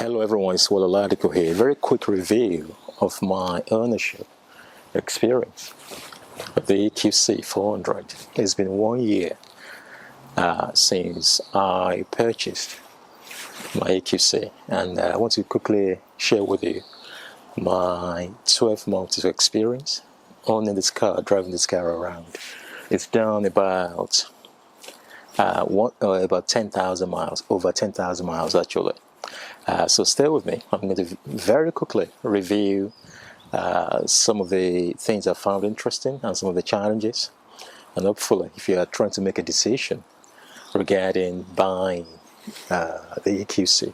Hello everyone, it's Walaladico here. Very quick review of my ownership experience of the EQC400. It's been 1 year since I purchased my EQC, and I want to quickly share with you my 12 months of experience owning this car, driving this car around. It's done about 10,000 miles, over 10,000 miles actually. So stay with me. I'm going to very quickly review some of the things I found interesting and some of the challenges. And hopefully, if you are trying to make a decision regarding buying the EQC,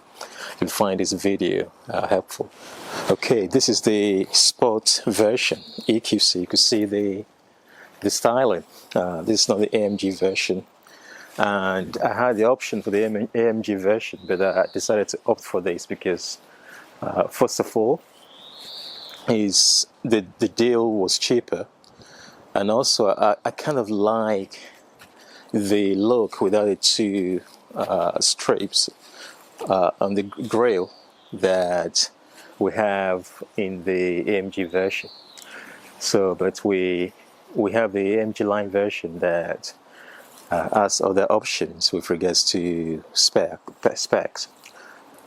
you'll find this video helpful. Okay, this is the sport version EQC. You can see the styling. This is not the AMG version. And I had the option for the AMG version, but I decided to opt for this because, first of all, the deal was cheaper, and also I kind of like the look without the two strips on the grille that we have in the AMG version. So, but we have the AMG line version that has other options with regards to specs.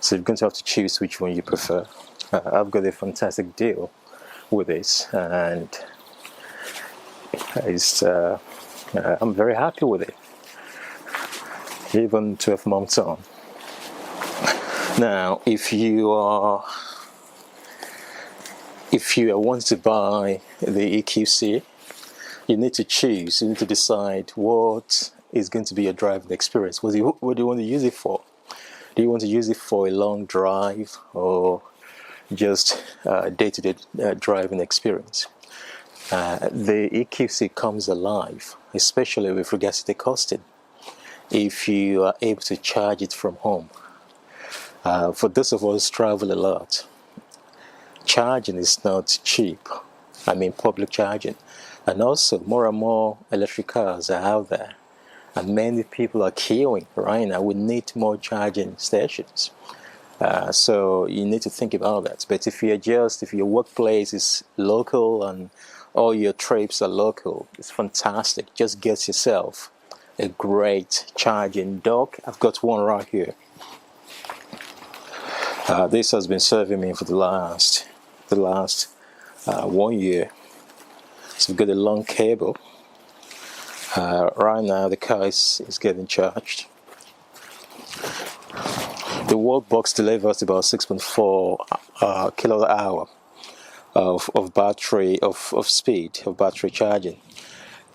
So you're going to have to choose which one you prefer. I've got a fantastic deal with this, and I'm very happy with it, even 12 months on. Now, if you want to buy the EQC, you need to choose, you need to decide what is going to be your driving experience. What do you want to use it for? Do you want to use it for a long drive or just day-to-day driving experience? The EQC comes alive, especially with regards to the costing, if you are able to charge it from home. For those of us who travel a lot, charging is not cheap. I mean public charging. And also, more and more electric cars are out there, and many people are queuing right now. We need more charging stations. So you need to think about that. But if your workplace is local and all your trips are local, it's fantastic. Just get yourself a great charging dock. I've got one right here. This has been serving me for the last 1 year. So we've got a long cable. Right now the car is getting charged. The wall box delivers about 6.4 kilowatt hour of battery speed of battery charging,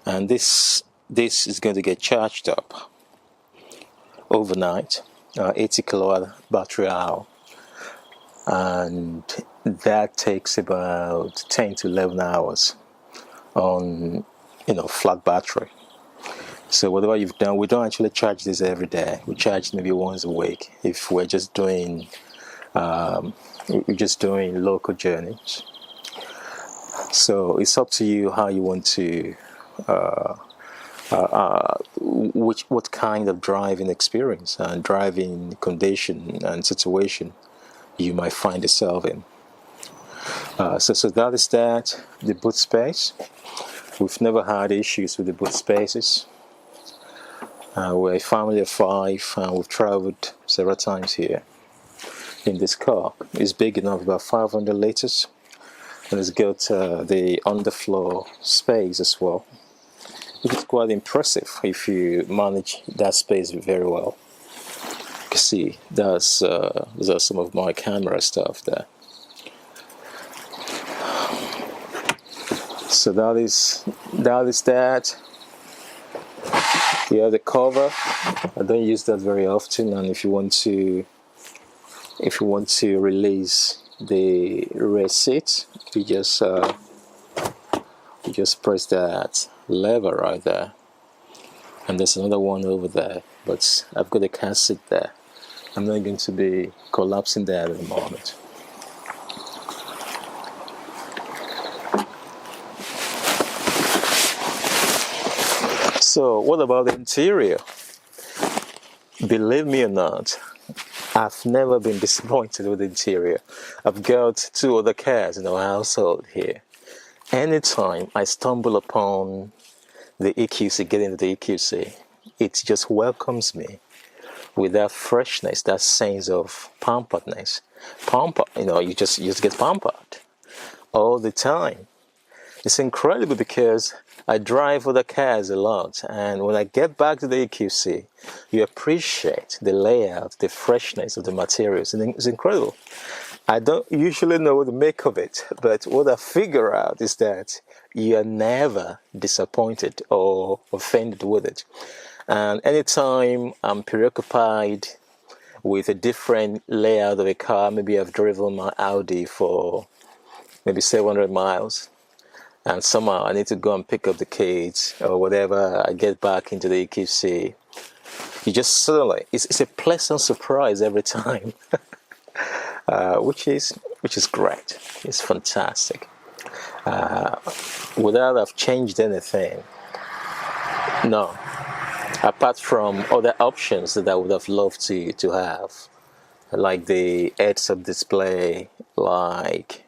and this is going to get charged up overnight, 80 kilowatt battery hour, and that takes about 10 to 11 hours on flat battery. So whatever you've done, we don't actually charge this every day. We charge maybe once a week if we're just doing local journeys. So it's up to you how you want to what kind of driving experience and driving condition and situation you might find yourself in. So that is that. The boot space. We've never had issues with the boot spaces. We're a family of 5, and we've traveled several times here in this car. It's big enough, about 500 liters, and it's got the underfloor space as well. It's quite impressive if you manage that space very well. You can see those are some of my camera stuff there. So that is that. Yeah, the cover, I don't use that very often, and if you want to release the rear seat, you just press that lever right there, and there's another one over there, but I've got a car seat there. I'm not going to be collapsing that at the moment. So what about the interior? Believe me or not, I've never been disappointed with the interior. I've got 2 other cars in our household here. Anytime I stumble upon the EQC, get into the EQC, it just welcomes me with that freshness, that sense of pamperedness. You just get pampered all the time. It's incredible because I drive other cars a lot, and when I get back to the EQC, you appreciate the layout, the freshness of the materials, and it's incredible. I don't usually know what to make of it, but what I figure out is that you are never disappointed or offended with it. And anytime I'm preoccupied with a different layout of a car, maybe I've driven my Audi for maybe 700 miles, and somehow I need to go and pick up the kids or whatever, I get back into the EQC. You just suddenly, it's a pleasant surprise every time, which is great. It's fantastic. Without I've changed anything, no. Apart from other options that I would have loved to have, like the heads-up display, like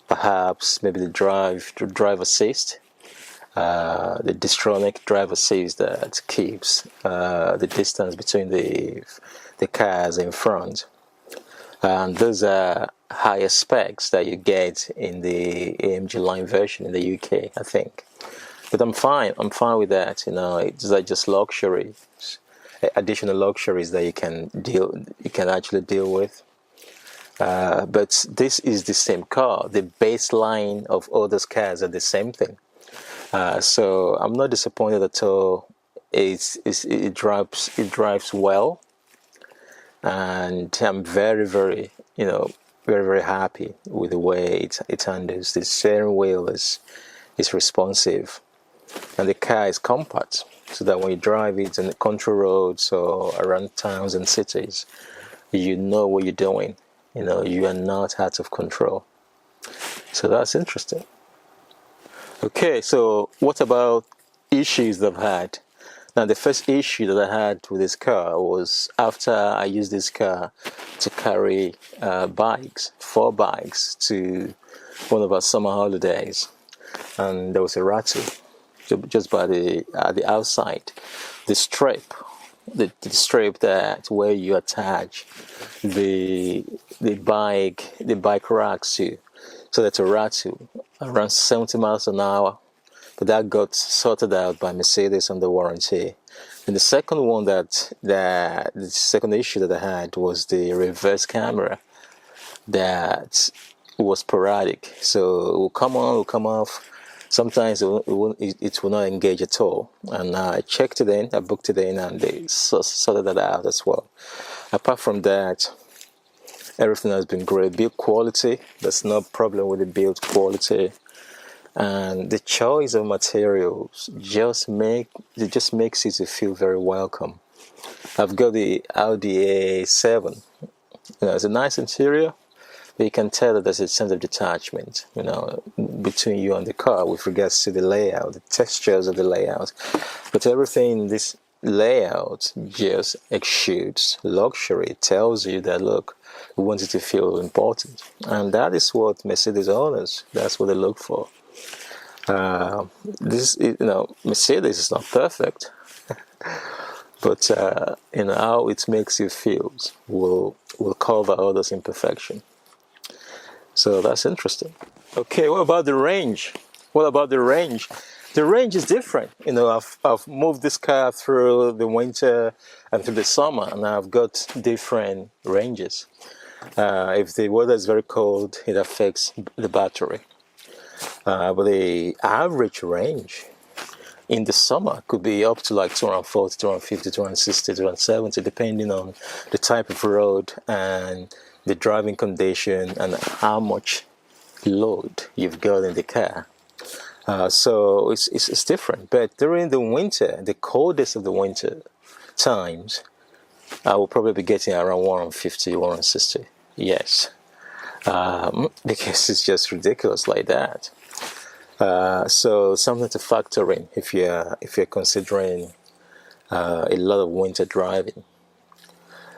perhaps maybe the drive assist, the Distronic drive assist that keeps the distance between the cars in front. And those are higher specs that you get in the AMG line version in the UK, I think. But I'm fine with that. It's like just luxuries, additional luxuries that you can actually deal with. But this is the same car. The baseline of all those cars are the same thing. So I'm not disappointed at all. It drives well, and I'm very, very, very, very happy with the way it handles. The steering wheel is responsive, and the car is compact, so that when you drive it on the country roads or around towns and cities, you know what you're doing. You are not out of control. So that's interesting. Okay, so what about issues that I've had? Now, the first issue that I had with this car was after I used this car to carry 4 bikes to one of our summer holidays, and there was a rattle just by the outside, the strip, the strip that where you attach the bike racks to. So that's a rattle around 70 miles an hour. But that got sorted out by Mercedes under warranty. And the second one the second issue that I had was the reverse camera that was sporadic. So it will come on, it will come off. Sometimes it will not engage at all. And I checked it in, I booked it in, and they sorted that out as well. Apart from that, everything has been great. Build quality, there's no problem with the build quality. And the choice of materials just makes it to feel very welcome. I've got the Audi A7. It's a nice interior, but you can tell that there's a sense of detachment, between you and the car with regards to the layout, the textures of the layout. But everything in this layout just exudes luxury. It tells you that, look, we want it to feel important. And that is what Mercedes owners, that's what they look for. Mercedes is not perfect, but how it makes you feel will cover all those imperfections. So that's interesting. Okay, what about the range? The range is different. I've moved this car through the winter and through the summer, and I've got different ranges. If the weather is very cold, it affects the battery. But the average range in the summer could be up to like 240, 250, 260, 270, depending on the type of road and the driving condition and how much load you've got in the car. So it's different. But during the winter, the coldest of the winter times, I will probably be getting around 150, 160. Yes. Because it's just ridiculous like that. So something to factor in if you're considering a lot of winter driving.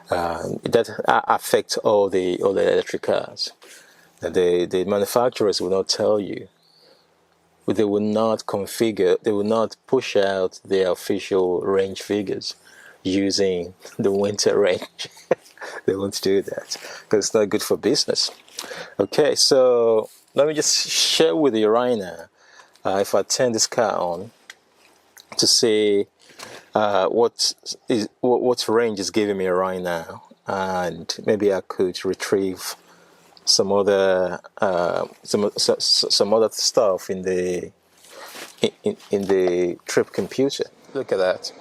That affects all the electric cars. The manufacturers will not tell you. They will not configure. They will not push out their official range figures using the winter range. They won't do that because it's not good for business. Okay, so let me just share with you right now. If I turn this car on to see what range is giving me right now, and maybe I could retrieve some other some other stuff in the trip computer. Look at that.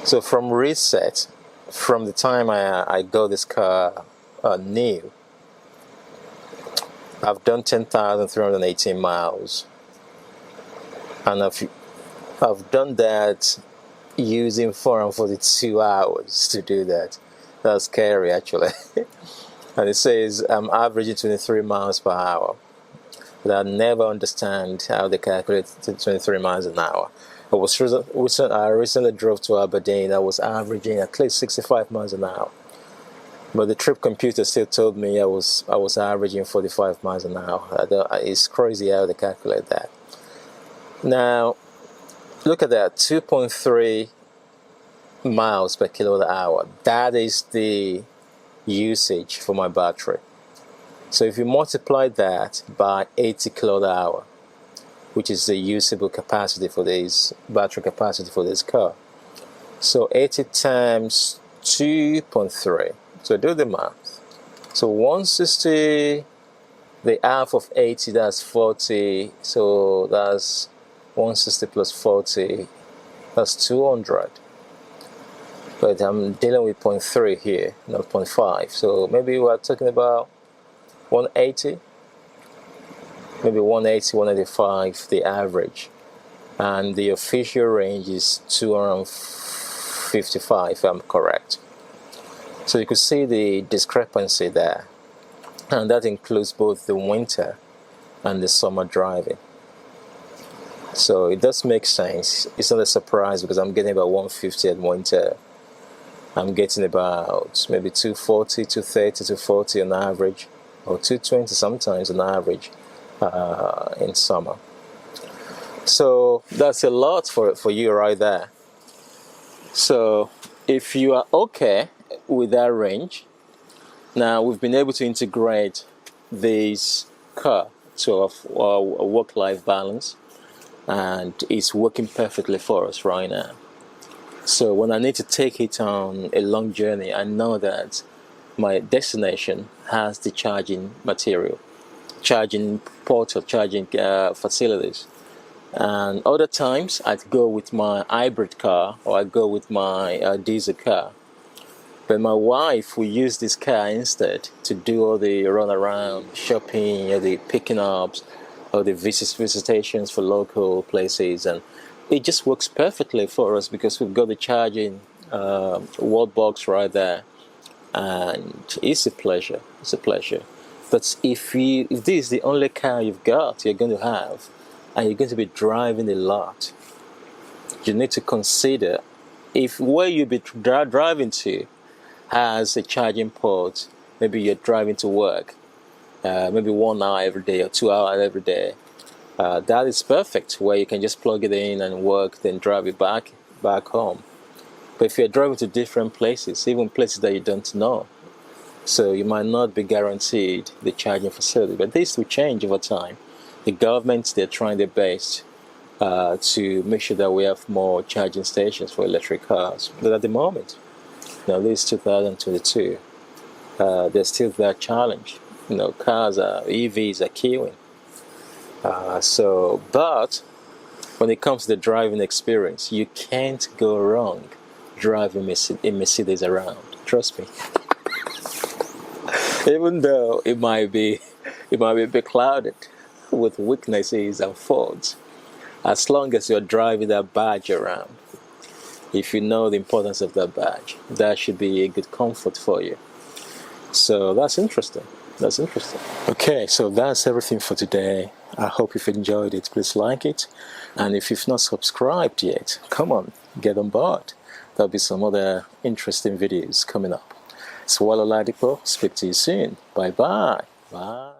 So from reset, from the time I got this car new, I've done 10,318 miles, and I've done that using 442 hours to do that. That's scary, actually. And it says I'm averaging 23 miles per hour. But I never understand how they calculate 23 miles an hour. I recently drove to Aberdeen. I was averaging at least 65 miles an hour. But the trip computer still told me I was averaging 45 miles an hour. It's crazy how they calculate that. Now, look at that, 2.3 miles per kilowatt hour. That is the usage for my battery. So if you multiply that by 80 kilowatt hour, which is the usable capacity for this battery capacity for this car. So 80 times 2.3. So do the math. So 160, the half of 80, that's 40. So that's 160 plus 40, that's 200. But I'm dealing with 0.3 here, not 0.5. So maybe we're talking about 180. Maybe 180, 185, the average. And the official range is 255, if I'm correct. So you could see the discrepancy there. And that includes both the winter and the summer driving. So it does make sense. It's not a surprise because I'm getting about 150 at winter. I'm getting about maybe 240, 230, 240 on average, or 220 sometimes on average. In summer. So that's a lot for you right there. So if you are okay with that range, now we've been able to integrate this car to our work-life balance, and it's working perfectly for us right now. So when I need to take it on a long journey, I know that my destination has the charging material, charging ports or charging facilities. And other times I'd go with my hybrid car or I'd go with my diesel car. But my wife will use this car instead to do all the run around shopping or the picking ups or the visitations for local places, and it just works perfectly for us because we've got the charging wall box right there, and it's a pleasure. It's a pleasure. But if this is the only car you're going to have, and you're going to be driving a lot, you need to consider if where you'll be driving to has a charging port. Maybe you're driving to work, maybe 1 hour every day or 2 hours every day. That is perfect, where you can just plug it in and work, then drive it back home. But if you're driving to different places, even places that you don't know, so you might not be guaranteed the charging facility. But this will change over time. The government, they're trying their best to make sure that we have more charging stations for electric cars. But at the moment, this is 2022, there's still that challenge. EVs are queuing. But when it comes to the driving experience, you can't go wrong driving a Mercedes around. Trust me. Even though it might be a bit clouded with weaknesses and faults, as long as you're driving that badge around, if you know the importance of that badge, that should be a good comfort for you. So that's interesting. Okay, so that's everything for today. I hope you've enjoyed it. Please like it. And if you've not subscribed yet, come on, get on board. there'll be some other interesting videos coming up. Swallow Ladipo, speak to you soon. Bye bye. Bye.